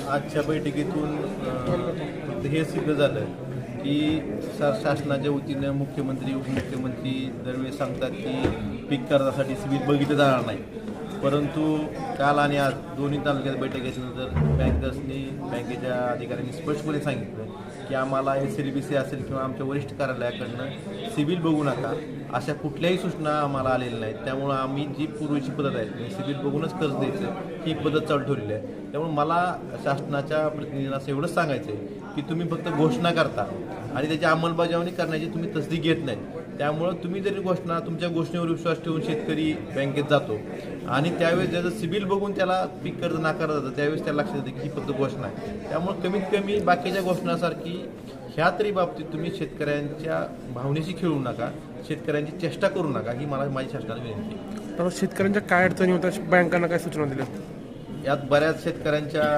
आजच्या बैठकीतून हे सिद्ध झालं की शासनाच्या वतीनं मुख्यमंत्री उपमुख्यमंत्री दरवेळेस सांगतात की पीक कर्जासाठी सिबिल बघितलं जाणार नाही, परंतु काल आणि आज दोन्ही तालुक्यात बैठक घेतल्यानंतर बँकर्सनी बँकेच्या अधिकाऱ्यांनी स्पष्टपणे सांगितलं की आम्हाला SLBC असेल किंवा आमच्या वरिष्ठ कार्यालयाकडनं सिबिल बघू नका अशा कुठल्याही सूचना आम्हाला आलेल्या नाहीत. त्यामुळं आम्ही जी पूर्वीची पद्धत आहे सिबिल बघूनच कर्ज द्यायचं ही पद्धत चालू ठेवलेली आहे. त्यामुळे मला शासनाच्या प्रतिनिधींना असं एवढंच सांगायचं आहे की तुम्ही फक्त घोषणा करता आणि त्याची अंमलबजावणी करण्याची तुम्ही तसदी घेत नाही. त्यामुळं तुम्ही जरी तुमच्या घोषणेवर विश्वास ठेवून शेतकरी बँकेत जातो आणि त्यावेळेस ज्याचं सिबिल बघून त्याला पीक कर्ज नाकारलं जातं त्यावेळेस त्याला लक्षात येतं की ही फक्त घोषणा आहे. त्यामुळे कमीत कमी बाकीच्या घोषणासारखी ह्या तरी बाबतीत तुम्ही शेतकऱ्यांच्या भावनेशी खेळू नका, शेतकऱ्यांची चेष्टा करू नका ही मला माझी शासनाला विनंती आहे. तर शेतकऱ्यांच्या काय अडचणी होत्या, बँकांना काय सूचना दिल्या? यात बऱ्याच शेतकऱ्यांच्या